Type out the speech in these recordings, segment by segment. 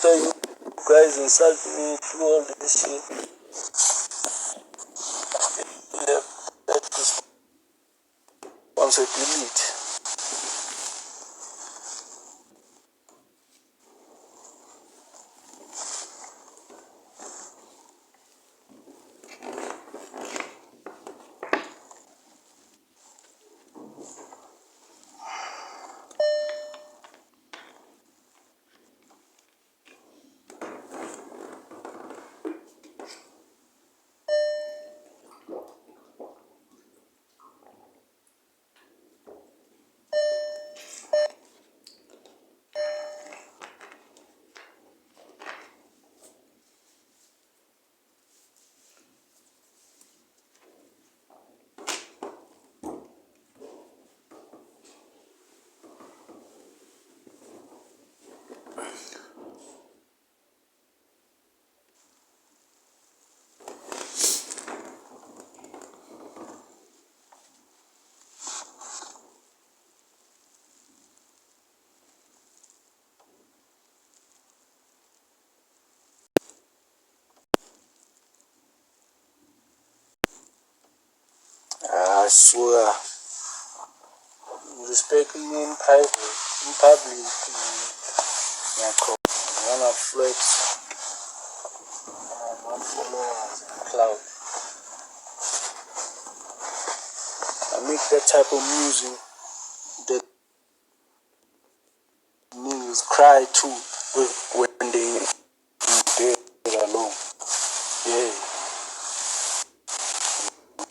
after you guys insult me, do all this shit, that responsibility. I swear, respect me in private, in public, when I flex, my followers and cloud. I make that type of music that niggas cry to when they dead alone. Yeah,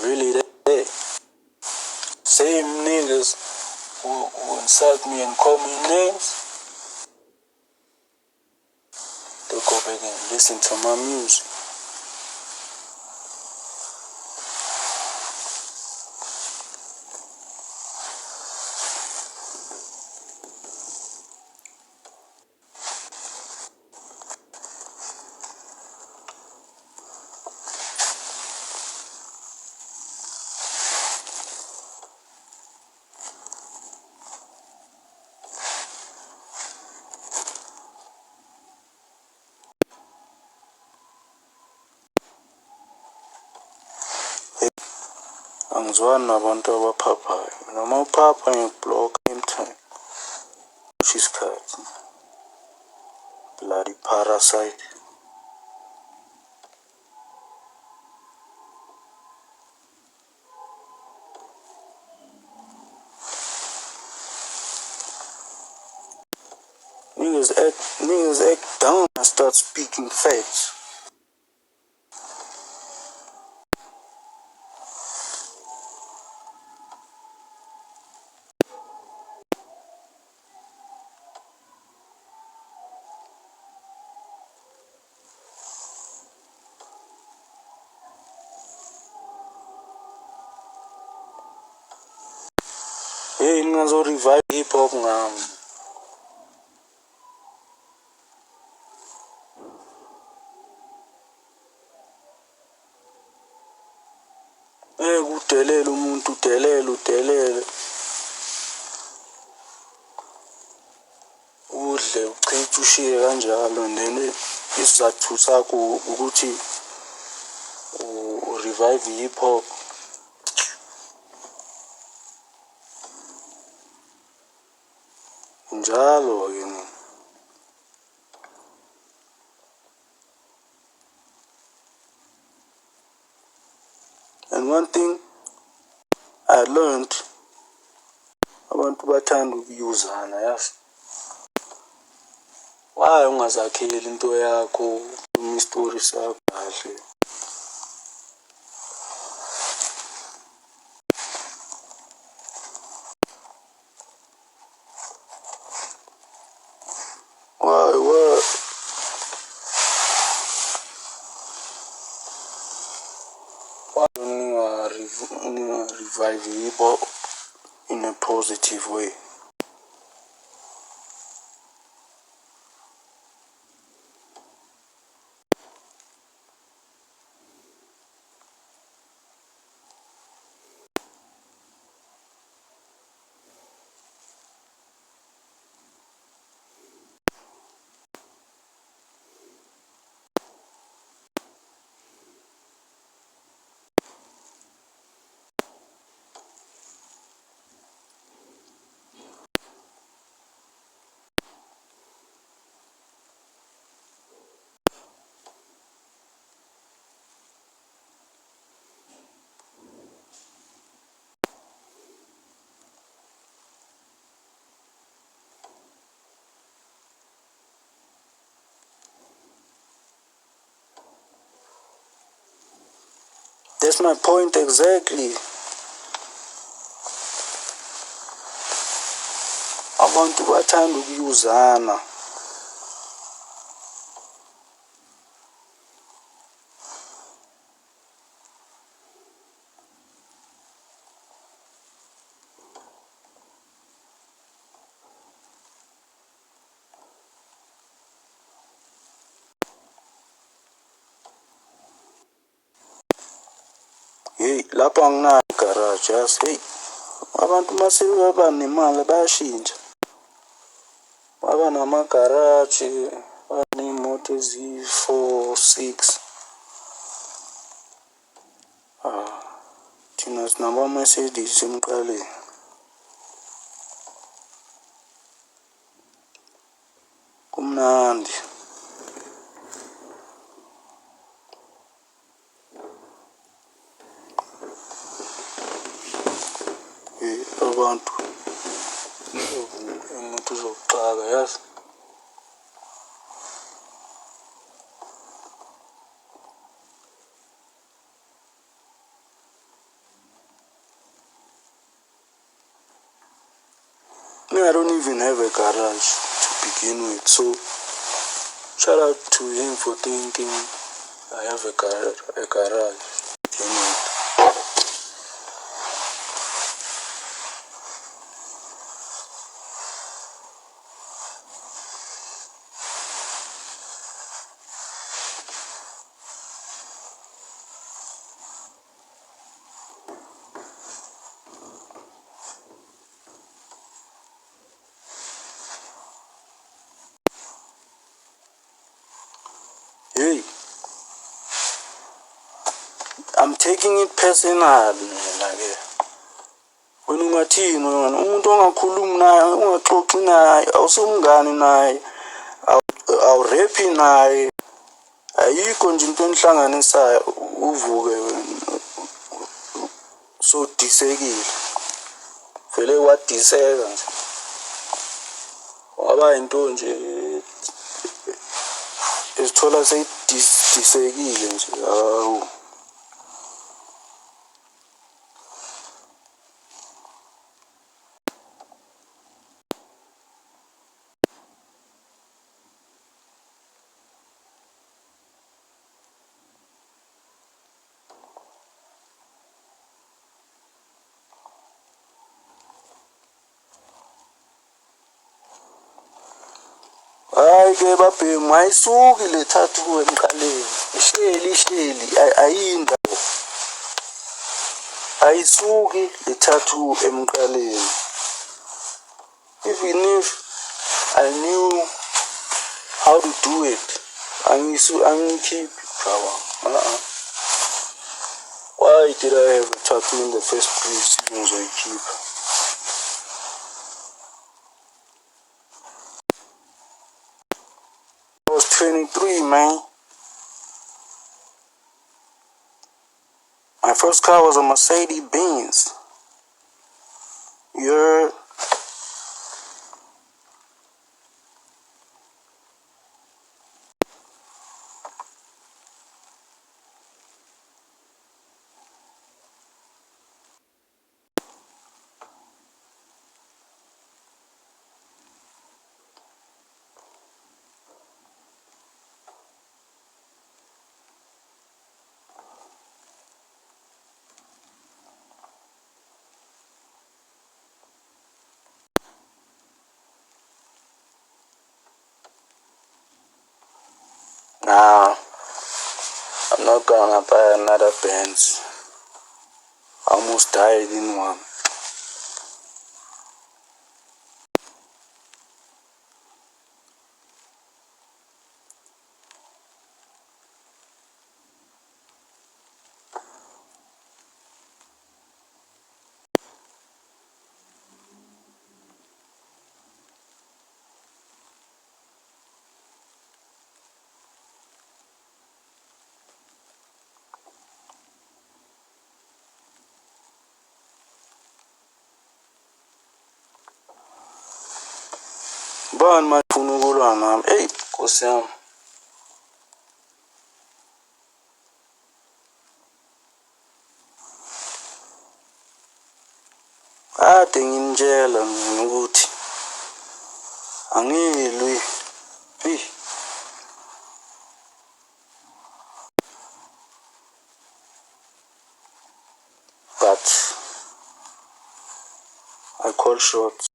really that. Same niggas who insult me and call me names, they go back and listen to my music. Angizwani nabantu abaphaphayo. Noma uphapha ngiblock Emtee. Kusho isikhathi. Bloody parasite. Niggas act dumb and start speaking facts. Hey, ngingazo revive hip hop ngami. Udelele umuntu, udelele. Udle uchithe ushiye kanjalo, and then isizathu sakho ukuthi revive hip hop. Njalo ke mina. And one thing I learned, abantu bathanda ukuyuzana, yazi. Why ungazakheli into yakho, story sakho kahle? Why don't you revive hip hop in a positive way? That's my point exactly. Abantu bathanda ukuyuzana. Hey, lapha ngina garage yas. Hey, abantu mase baba nemali bayashintsha. Baba nama garage, banemoto ezi4, 6. Thina sinama Mercedes emqaleni. Kumnandi. Hey, abantu umuntu uzoqaka yazi. I don't even have a garage to begin with, so shout out to him for thinking I have a garage to begin with. Hey, I'm taking it personal, like when ungathini wena umuntu ongakhulumi naye ungaxoxi naye awusumngani naye awurephi naye ayikho nje into enihlanganisayo uvuke so disekile vele wadiseka nje waba into nje esithola seyidisekile nje hawu. Hayi ke babhemu ayisuki le tattoo emqaleni ihleli ayindawo ayisuki le tattoo emqaleni. Even if I knew how to do it angikhiphi bro. Why did I have a tattoo in the first place even ngizoyikhipha? I was 23, man. My first car was a Mercedes Benz. You're nah, I'm not gonna buy another Benz. I almost died in one. Bani mafuna ukulwa nami? Hey, Nkosi yami. Kade nginitshela mina ukuthi angilwi. But I call shots.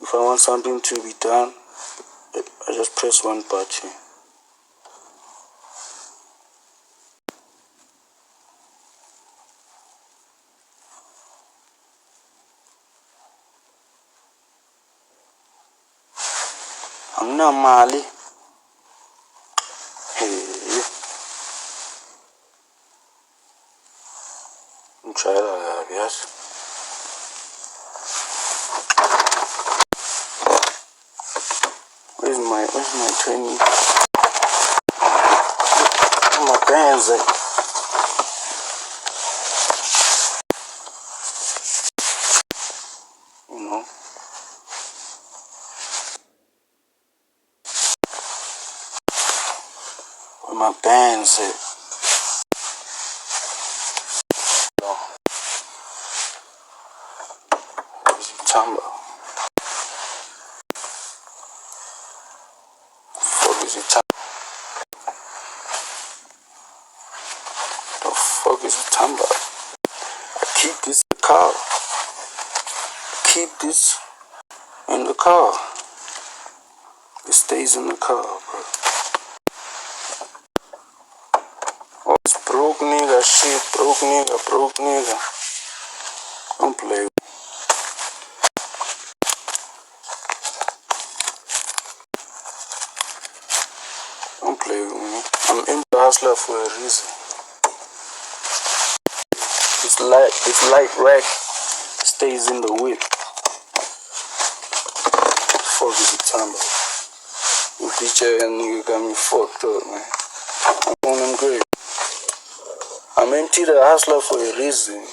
If I want something to be done, I just press one button. Anginamali. Ngijayela kabi yazi. Where's my 20? My bands at? You know. Where my bands at? No. Where's the tamba? Fuck is the tamba? The fuck is the tamba? I keep this in the car. Keep this in the car. It stays in the car, bro. Oh, it's broke nigga shit. Broke nigga. Don't play with me. Don't play with me. I'm Emtee Hustler for a reason. This light rack stays in the whip. Fuck is the time, bro? You bitch ass nigga got me fucked up, man. I'm on them great. I'm Emtee the Hustler for a reason.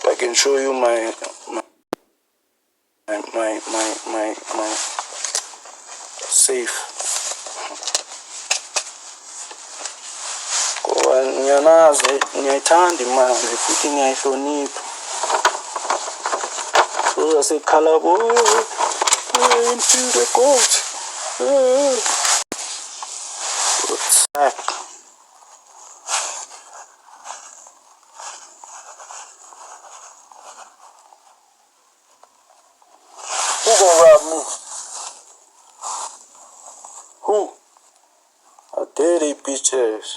I can show you my safe. Ngoba ngiyanazi ngiyayithanda imali futhi ngiyayihlonipha. So asekhala bo Emtee the goat. Sack. Who gonna rob me? Who? I dare they bitch ass.